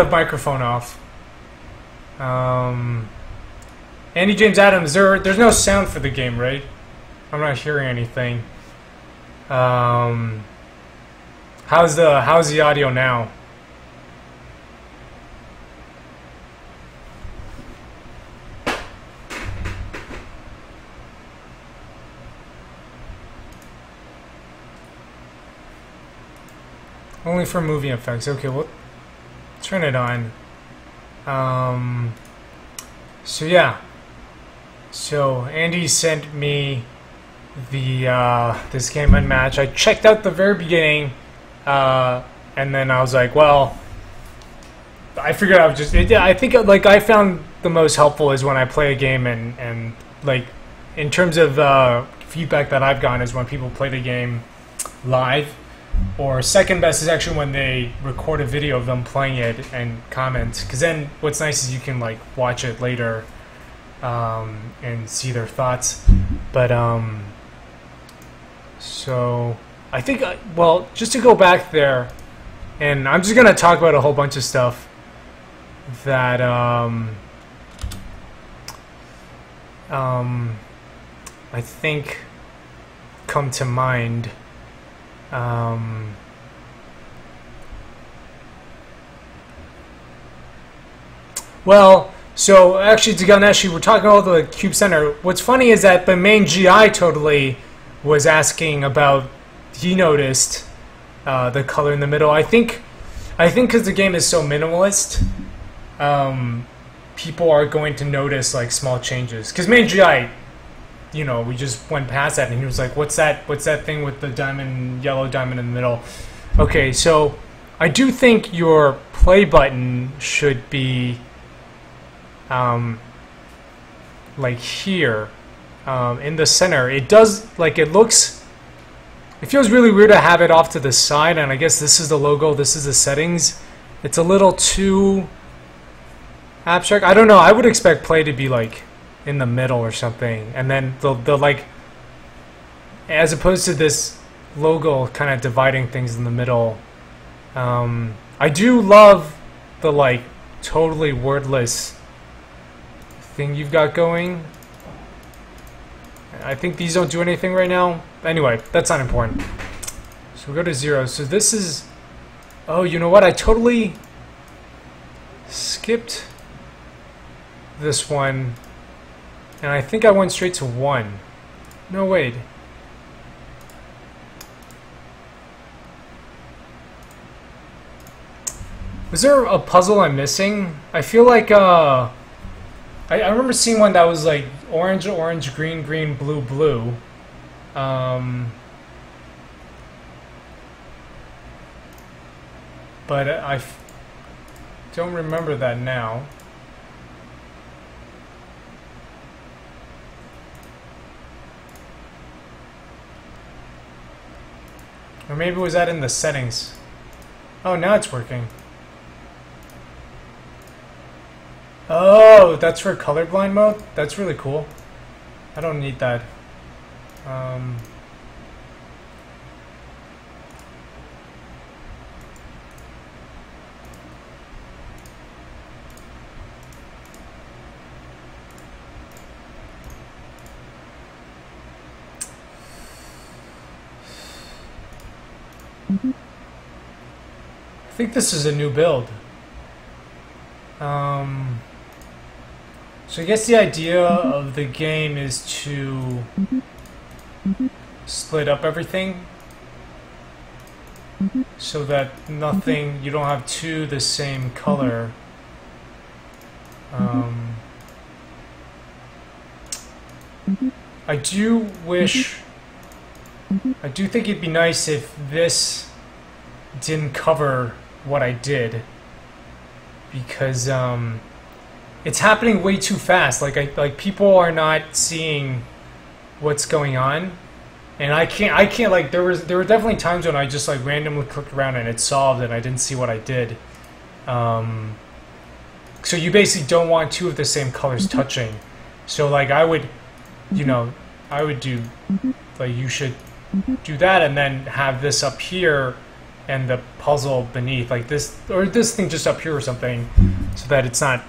the microphone off. Andy James Adams, there's no sound for the game, right? I'm not hearing anything. How's the audio now? Only for movie effects. Okay, well, turn it on. So yeah. So Andy sent me the this game Unmatch. I checked out the very beginning, and then I was like, well, I figured I would just. I think like I found the most helpful is when I play a game and like in terms of feedback that I've gotten is when people play the game live. Or second best is actually when they record a video of them playing it and comment. Because then what's nice is you can like watch it later and see their thoughts. But so I think well, just to go back there, and I'm just gonna talk about a whole bunch of stuff that I think come to mind. Well, so actually, Ganeshi, we're talking about the Cube Center. What's funny is that the main GI totally was asking about. He noticed the color in the middle. I think because the game is so minimalist, people are going to notice like small changes. Because main GI. You know, we just went past that, and he was like, "What's that? What's that thing with the diamond, yellow diamond in the middle?" Okay, so I do think your play button should be, like here, in the center. It does like it looks. It feels really weird to have it off to the side, and I guess this is the logo. This is the settings. It's a little too abstract. I don't know. I would expect play to be like in the middle or something, and then the like, as opposed to this logo kind of dividing things in the middle. I do love the like totally wordless thing you've got going. I think these don't do anything right now. Anyway, that's not important. So we go to 0. So this is, oh, you know what? I totally skipped this one. And I think I went straight to 1. No, wait. Was there a puzzle I'm missing? I feel like, I remember seeing one that was like orange, orange, green, green, blue, blue. But I don't remember that now. Or maybe was that in the settings? Oh, now it's working. Oh, that's for colorblind mode? That's really cool. I don't need that. I think this is a new build. So I guess the idea of the game is to split up everything so that nothing, you don't have two the same color. I do think it'd be nice if this didn't cover what I did, because it's happening way too fast. Like people are not seeing what's going on, and I can't like there were definitely times when I just like randomly clicked around and it solved and I didn't see what I did. So you basically don't want two of the same colors touching. So like I would, you know, I would do like you should do that and then have this up here and the puzzle beneath, like this, or this thing just up here or something, so that it's not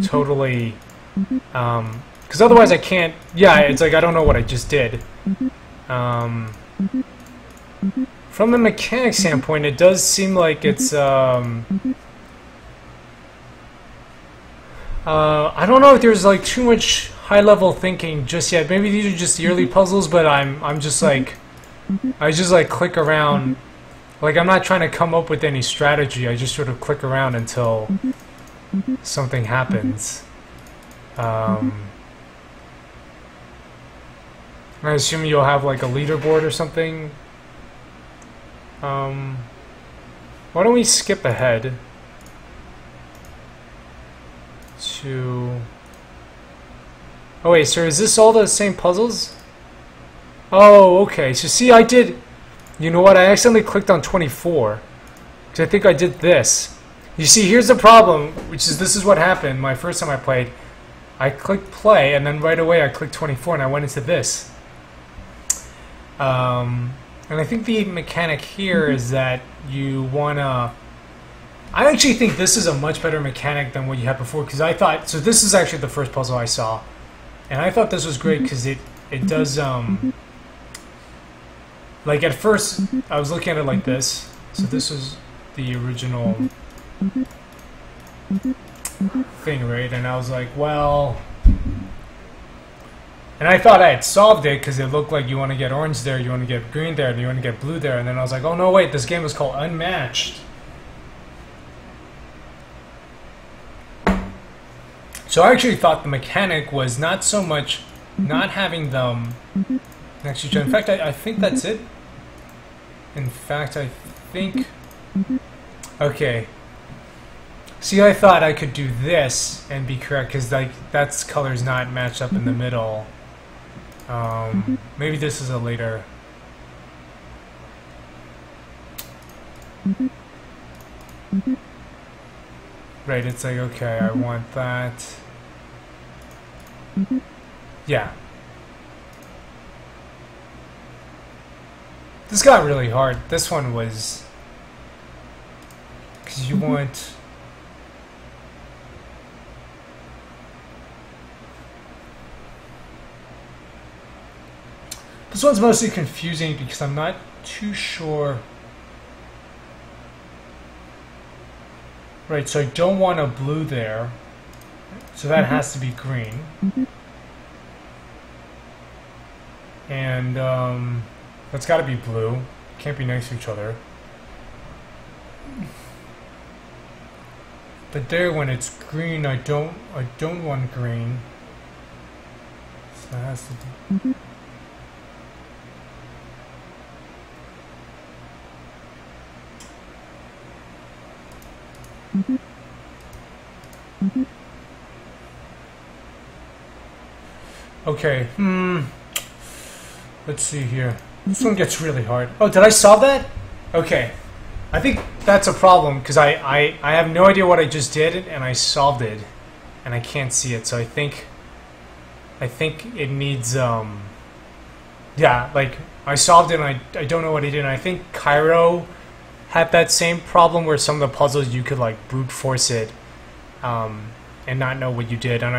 totally, because otherwise I can't, yeah, it's like I don't know what I just did. From the mechanic standpoint, it does seem like it's, I don't know if there's like too much high-level thinking just yet. Maybe these are just the early puzzles, but I'm just like, I just like click around. Like, I'm not trying to come up with any strategy. I just sort of click around until something happens. I assume you'll have like a leaderboard or something. Why don't we skip ahead to... Oh wait, so is this all the same puzzles? Oh, okay. So see, I did... You know what? I accidentally clicked on 24. Because I think I did this. You see, here's the problem, which is this is what happened my first time I played. I clicked play, and then right away I clicked 24, and I went into this. And I think the mechanic here is that you want to... I actually think this is a much better mechanic than what you had before, because I thought... So this is actually the first puzzle I saw. And I thought this was great, because it does... Like, at first, I was looking at it like this. So this was the original thing, right? And I was like, well... And I thought I had solved it, because it looked like you want to get orange there, you want to get green there, and you want to get blue there. And then I was like, oh, no, wait, this game is called Unmatched. So I actually thought the mechanic was not so much not having them next to each other. In fact, I think that's it. In fact, I think... Okay. See, I thought I could do this and be correct, because like that's color's not matched up in the middle. Maybe this is a later... Right, it's like, okay, I want that. Yeah. This got really hard. This one was... Because you want... This one's mostly confusing because I'm not too sure... Right, so I don't want a blue there. So that has to be green. And, that's got to be blue. Can't be next to each other. But there, when it's green, I don't want green. So that has to be... Okay, let's see here. This one gets really hard. Oh, did I solve that? Okay. I think that's a problem, because I have no idea what I just did, and I solved it, and I can't see it, so I think it needs, yeah, like, I solved it, and I don't know what I did, and I think Cairo had that same problem where some of the puzzles you could, like, brute force it, and not know what you did, and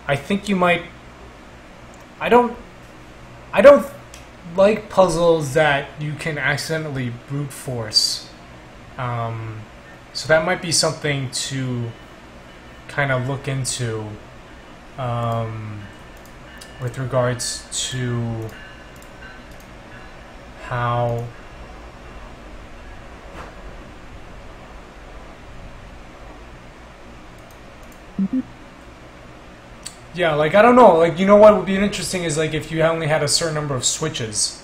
I think you might... I don't like puzzles that you can accidentally brute force. So that might be something to kind of look into with regards to how yeah, like, I don't know, like, you know what would be interesting is, like, if you only had a certain number of switches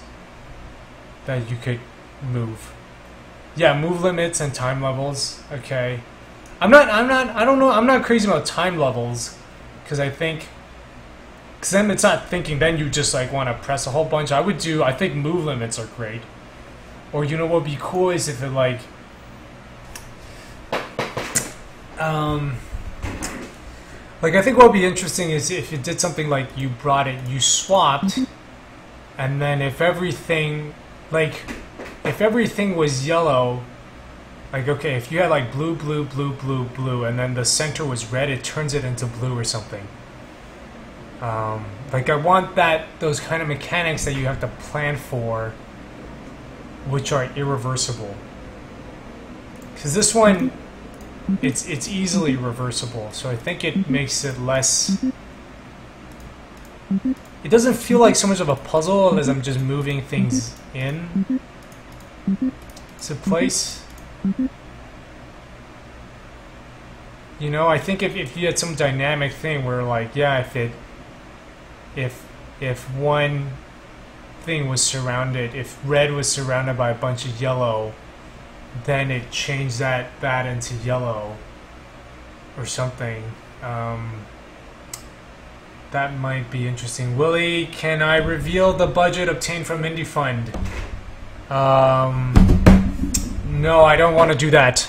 that you could move. Yeah, move limits and time levels, okay. I don't know, I'm not crazy about time levels, because I think, because then it's not thinking, then you just, like, want to press a whole bunch. I think move limits are great. Or, you know what would be cool is if it, like, like, I think what would be interesting is if you did something like you brought it, you swapped, and then if everything, like, if everything was yellow, like, okay, if you had like blue, blue, blue, blue, blue, and then the center was red, it turns it into blue or something. Like, I want those kind of mechanics that you have to plan for, which are irreversible. Because this one, it's easily reversible, so I think it makes it less... It doesn't feel like so much of a puzzle as I'm just moving things in to place. You know, I think if you had some dynamic thing where, like, yeah, if one thing was surrounded, if red was surrounded by a bunch of yellow, then it changed that into yellow or something. That might be interesting. Willie, can I reveal the budget obtained from Indie Fund? No, I don't want to do that.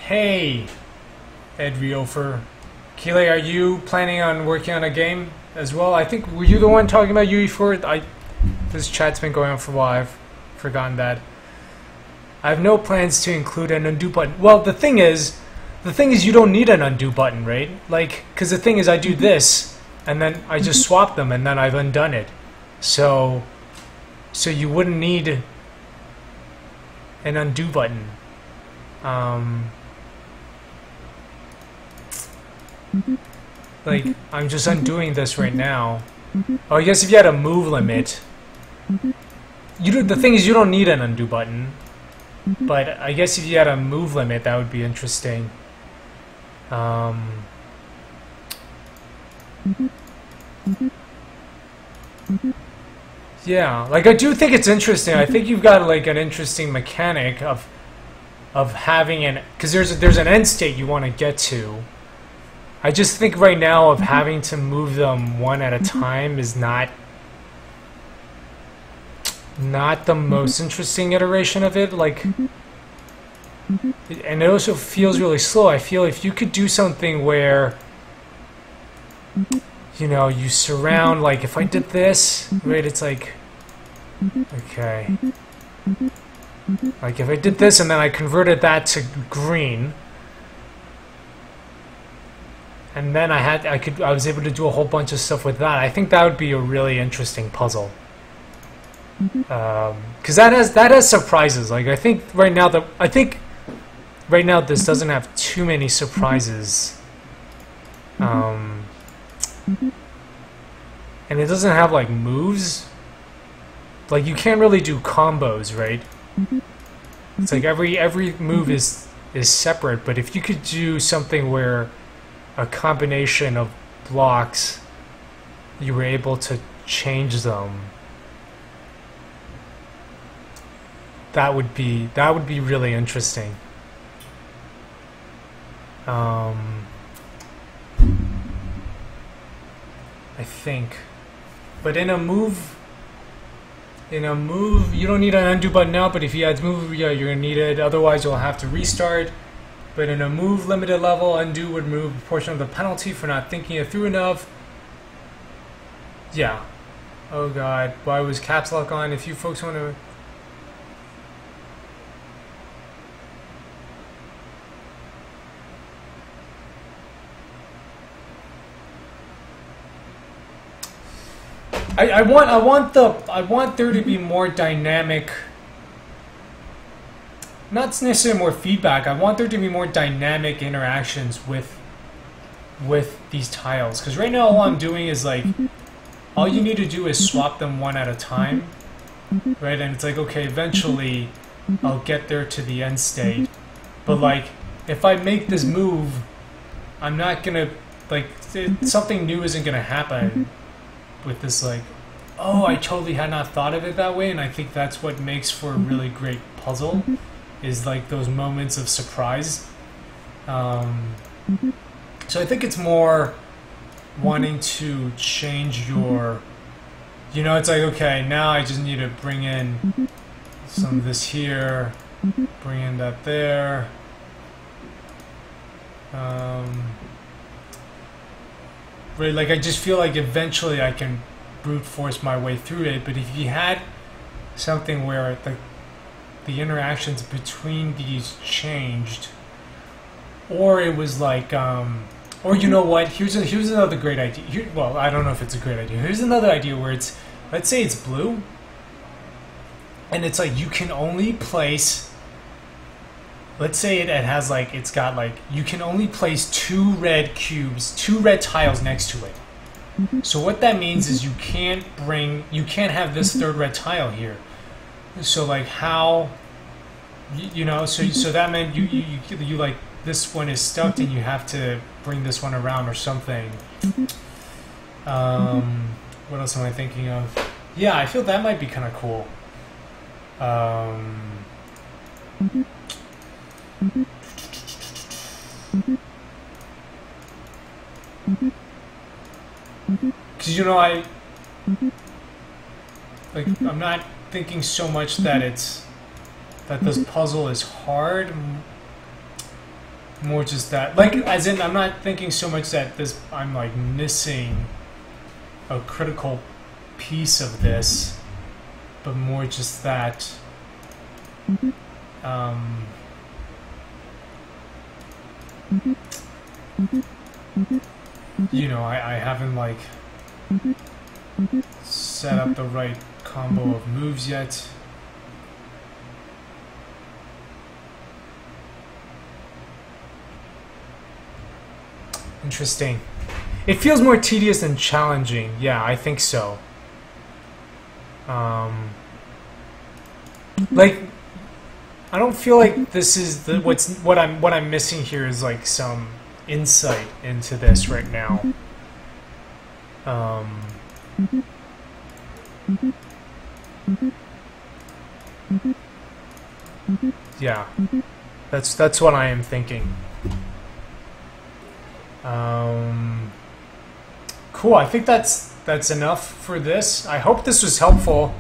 Hey, Ed Riofer. Keeley, are you planning on working on a game as well? I think, were you the one talking about UE4? This chat's been going on for a while. I've forgotten that. I have no plans to include an undo button. Well, the thing is you don't need an undo button, right? Like, because the thing is I do this, and then I just swap them, and then I've undone it. So you wouldn't need an undo button. Like, I'm just undoing this right now. Oh, I guess if you had a move limit, the thing is you don't need an undo button. But I guess if you had a move limit, that would be interesting. Yeah, like, I do think it's interesting. I think you've got like an interesting mechanic of having because there's an end state you want to get to. I just think right now of having to move them one at a time is not the most interesting iteration of it. Like, and it also feels really slow. I feel if you could do something where, you know, you surround, like, if I did this, right, it's like, okay, like if I did this and then I converted that to green, and then I was able to do a whole bunch of stuff with that. I think that would be a really interesting puzzle. Because that has surprises. Like, I think right now this doesn't have too many surprises. And it doesn't have like moves. Like, you can't really do combos, right? It's like every move is separate, but if you could do something where a combination of blocks, you were able to change them, that would be really interesting. I think, but in a move, you don't need an undo button now. But if you add move, yeah, you're gonna need it. Otherwise, you'll have to restart. But in a move limited level, undo would remove a portion of the penalty for not thinking it through enough. Yeah. Oh God, why was caps lock on? If you folks want to. I want there to be more dynamic, not necessarily more feedback. I want there to be more dynamic interactions with these tiles, because right now all I'm doing is like, all you need to do is swap them one at a time, right? And it's like, okay, eventually I'll get there to the end state, but like, if I make this move, I'm not gonna, like, something new isn't gonna happen with this, like, oh, I totally had not thought of it that way. And I think that's what makes for a really great puzzle, is like those moments of surprise. So I think it's more wanting to change your, you know, it's like, okay, now I just need to bring in some of this here, Bring in that there. Right, like I just feel like eventually I can brute force my way through it, but if you had something where the interactions between these changed, or it was like, or you know what? Here's another great idea. Well, I don't know if it's a great idea. Here's another idea where it's, let's say it's blue, and it's like you can only place. Let's say it has like it's got like you can only place 2 red cubes, 2 red tiles next to it. So what that means is you can't have this 3rd red tile here. So like how, you know, so that meant you like this one is stuck and you have to bring this one around or something. What else am I thinking of? Yeah, I feel that might be kind of cool. Because you know I'm not thinking so much that this puzzle is hard. More just that, like, as in, I'm not thinking so much that I'm like missing a critical piece of this, but more just that, you know, I haven't like set up the right combo of moves yet. Interesting. It feels more tedious than challenging. Yeah, I think so. Like, I don't feel like this is what I'm missing here is like some insight into this right now. Yeah, that's what I am thinking. Cool. I think that's enough for this. I hope this was helpful,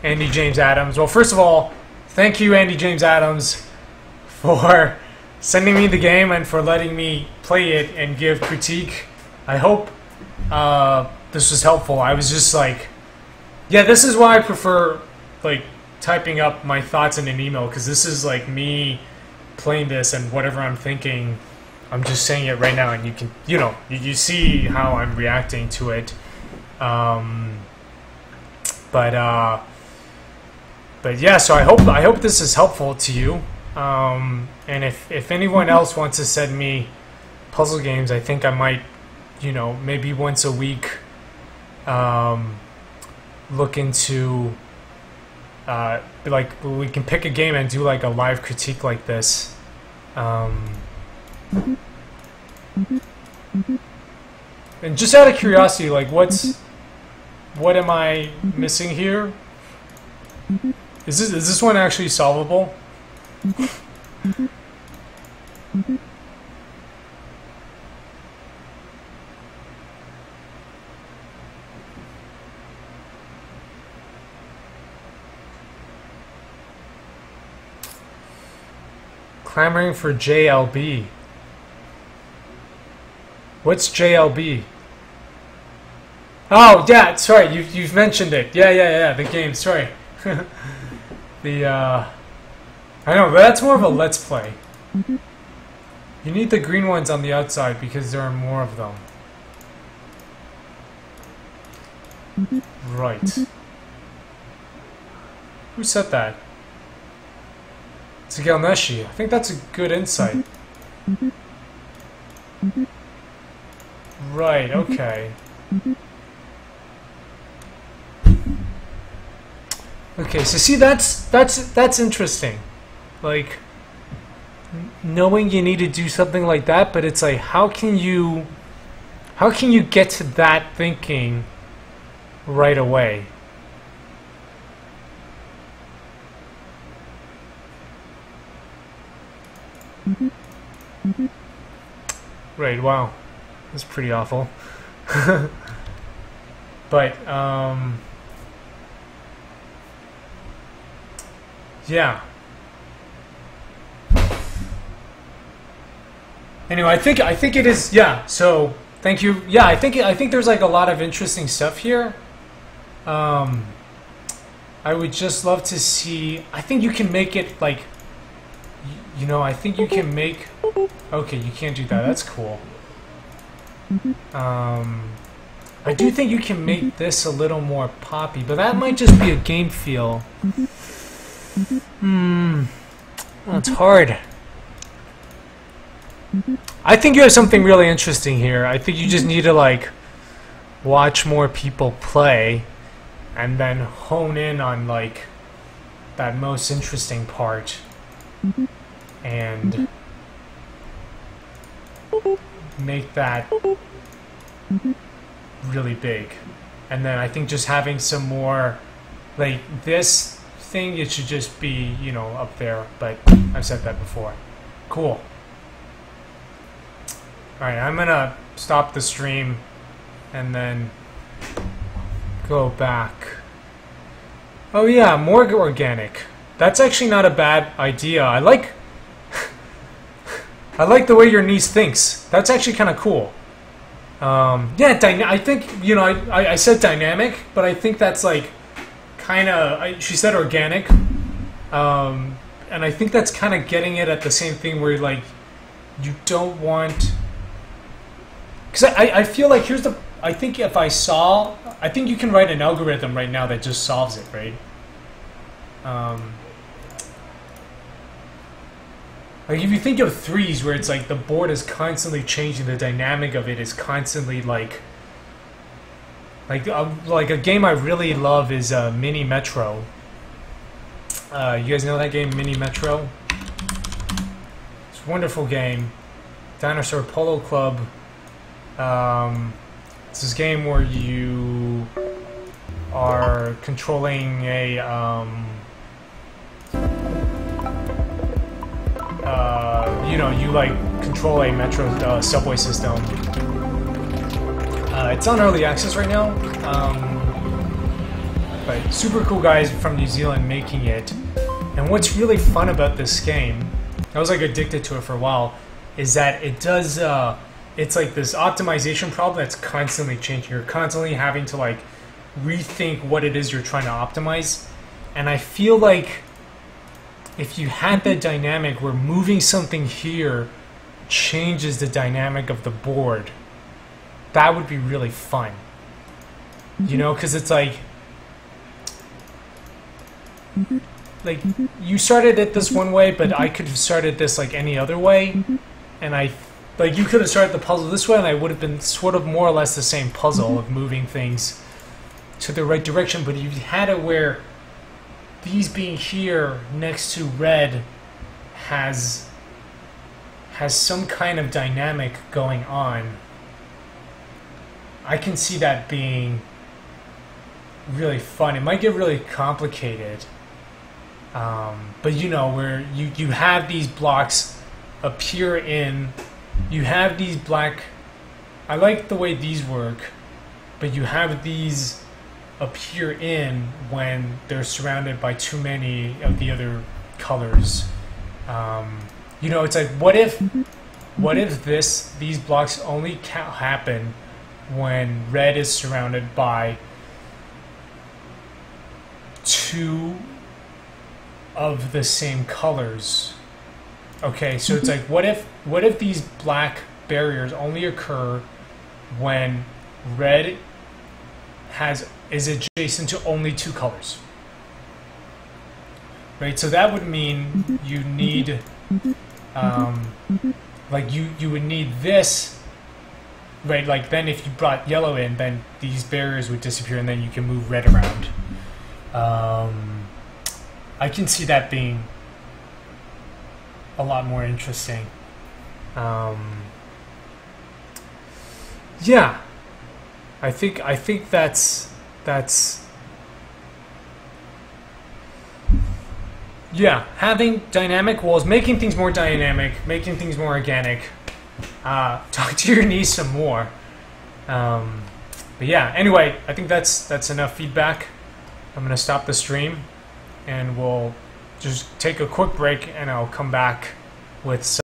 Andy James Adams. Well, first of all, thank you, Andy James Adams, for sending me the game and for letting me play it and give critique. I hope this was helpful. I was just like, yeah, this is why I prefer like typing up my thoughts in an email, because this is like me playing this and whatever I'm thinking, I'm just saying it right now, and you can, you know, you see how I'm reacting to it. But yeah, so I hope this is helpful to you. And if anyone else wants to send me puzzle games, I think I might, you know, maybe once a week, look into, like, we can pick a game and do like a live critique like this. And just out of curiosity, like, what am I missing here? Is this one actually solvable? Clamoring for JLB. What's JLB? Oh, yeah, sorry, you've mentioned it. Yeah, the game, sorry. I know, but that's more of a let's play. You need the green ones on the outside because there are more of them. Right. Who said that? It's Galneshi. I think that's a good insight. Right, okay. Okay, so see, that's interesting. Like, knowing you need to do something like that, but it's like, how can you get to that thinking right away? Right, wow. That's pretty awful. But, yeah. Anyway, I think it is. Yeah. So thank you. Yeah, I think there's like a lot of interesting stuff here. I would just love to see. I think you can make it like. I think you can make. Okay, you can't do that. That's cool. I do think you can make this a little more poppy, but that might just be a game feel. Well, it's hard. I think you have something really interesting here. I think you just need to like watch more people play and then hone in on like that most interesting part and make that really big. And then I think just having some more like this thing, it should just be, up there, but I've said that before. Cool. Alright, I'm gonna stop the stream and then go back. Oh yeah, more organic. That's actually not a bad idea. I like the way your niece thinks. That's actually kind of cool. Yeah, I think, I said dynamic, but I think that's like kind of, she said organic. And I think that's kind of getting it at the same thing where like you don't want, because I feel like I think I think you can write an algorithm right now that just solves it, right? Like if you think of threes where it's like the board is constantly changing, the dynamic of it is constantly like a game I really love is Mini Metro. You guys know that game, Mini Metro? It's a wonderful game. Dinosaur Polo Club. It's this game where you are controlling a you like control a metro subway system. It's on early access right now, but super cool guys from New Zealand making it. And what's really fun about this game, I was like addicted to it for a while, is that it does it's like this optimization problem that's constantly changing. You're constantly having to like rethink what it is you're trying to optimize. And I feel like if you had that dynamic where moving something here changes the dynamic of the board, that would be really fun. Because it's like you started it this one way, but I could have started this like any other way, and you could have started the puzzle this way, and I would have been sort of more or less the same puzzle of moving things to the right direction. But you had it where these being here next to red has some kind of dynamic going on. I can see that being really fun. It might get really complicated, but where you have these blocks appear in, you have these black, I like the way these work, but you have these appear in when they're surrounded by too many of the other colors. It's like what if these blocks only happen when red is surrounded by two of the same colors. Okay, so it's like what if these black barriers only occur when red is adjacent to only two colors, right? So that would mean you need like you would need this, right? Like then if you brought yellow in, then these barriers would disappear and then you can move red around. I can see that being a lot more interesting. Yeah, I think that's yeah, having dynamic walls, making things more dynamic, making things more organic. Talk to your niece some more. But yeah, anyway, I think that's enough feedback. I'm gonna stop the stream and we'll just take a quick break and I'll come back with some